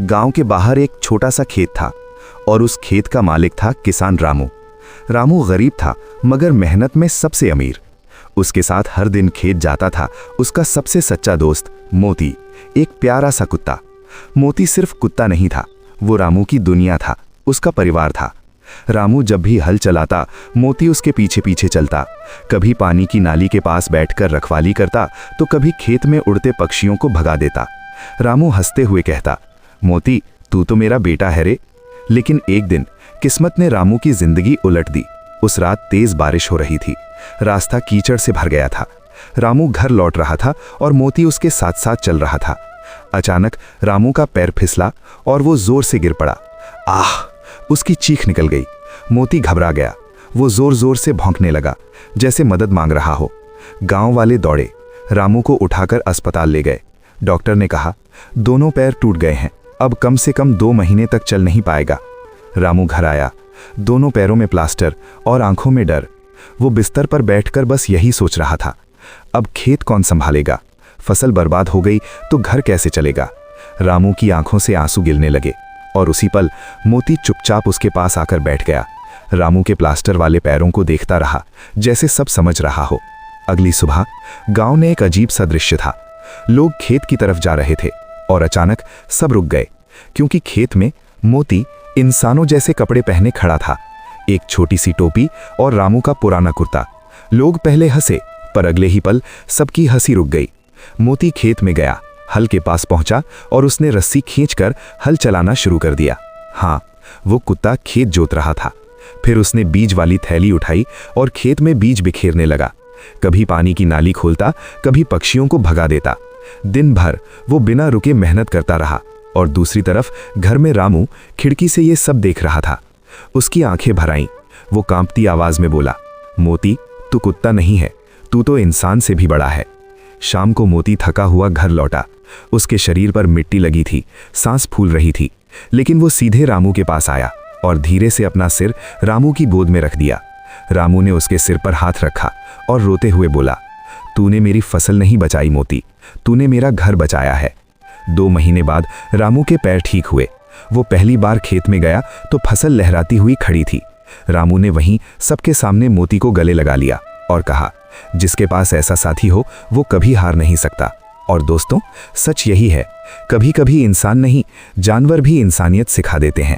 गांव के बाहर एक छोटा सा खेत था और उस खेत का मालिक था किसान रामू। रामू गरीब था मगर मेहनत में सबसे अमीर। उसके साथ हर दिन खेत जाता था उसका सबसे सच्चा दोस्त मोती, एक प्यारा सा कुत्ता। मोती सिर्फ कुत्ता नहीं था, वो रामू की दुनिया था, उसका परिवार था। रामू जब भी हल चलाता मोती उसके पीछे पीछे चलता। कभी पानी की नाली के पास बैठकर रखवाली करता तो कभी खेत में उड़ते पक्षियों को भगा देता। रामू हंसते हुए कहता, मोती तू तो मेरा बेटा है रे। लेकिन एक दिन किस्मत ने रामू की जिंदगी उलट दी। उस रात तेज बारिश हो रही थी, रास्ता कीचड़ से भर गया था। रामू घर लौट रहा था और मोती उसके साथ साथ चल रहा था। अचानक रामू का पैर फिसला और वो जोर से गिर पड़ा। आह! उसकी चीख निकल गई। मोती घबरा गया, वो जोर जोर से भौंकने लगा जैसे मदद मांग रहा हो। गांव वाले दौड़े, रामू को उठाकर अस्पताल ले गए। डॉक्टर ने कहा, दोनों पैर टूट गए हैं, अब कम से कम 2 महीने तक चल नहीं पाएगा। रामू घर आया, दोनों पैरों में प्लास्टर और आंखों में डर। वो बिस्तर पर बैठकर बस यही सोच रहा था, अब खेत कौन संभालेगा? फसल बर्बाद हो गई तो घर कैसे चलेगा? रामू की आंखों से आंसू गिरने लगे और उसी पल मोती चुपचाप उसके पास आकर बैठ गया। रामू के प्लास्टर वाले पैरों को देखता रहा जैसे सब समझ रहा हो। अगली सुबह गांव में एक अजीब सा दृश्य था। लोग खेत की तरफ जा रहे थे और अचानक सब रुक गए, क्योंकि खेत में मोती इंसानों जैसे कपड़े पहने खड़ा था, एक छोटी सी टोपी और रामू का पुराना कुर्ता। लोग पहले हंसे पर अगले ही पल सबकी हंसी रुक गई। मोती खेत में गया, हल के पास पहुंचा और उसने रस्सी खींचकर हल चलाना शुरू कर दिया। हाँ, वो कुत्ता खेत जोत रहा था। फिर उसने बीज वाली थैली उठाई और खेत में बीज बिखेरने लगा। कभी पानी की नाली खोलता, कभी पक्षियों को भगा देता। दिन भर वो बिना रुके मेहनत करता रहा और दूसरी तरफ घर में रामू खिड़की से ये सब देख रहा था। उसकी आंखें भर आईं। वो कांपती आवाज में बोला, मोती तू कुत्ता नहीं है, तू तो इंसान से भी बड़ा है। शाम को मोती थका हुआ घर लौटा। उसके शरीर पर मिट्टी लगी थी, सांस फूल रही थी, लेकिन वो सीधे रामू के पास आया और धीरे से अपना सिर रामू की गोद में रख दिया। रामू ने उसके सिर पर हाथ रखा और रोते हुए बोला, तूने मेरी फसल नहीं बचाई मोती, तूने मेरा घर बचाया है। 2 महीने बाद रामू के पैर ठीक हुए। वो पहली बार खेत में गया तो फसल लहराती हुई खड़ी थी। रामू ने वहीं सबके सामने मोती को गले लगा लिया और कहा, जिसके पास ऐसा साथी हो वो कभी हार नहीं सकता। और दोस्तों, सच यही है, कभी कभी इंसान नहीं, जानवर भी इंसानियत सिखा देते हैं।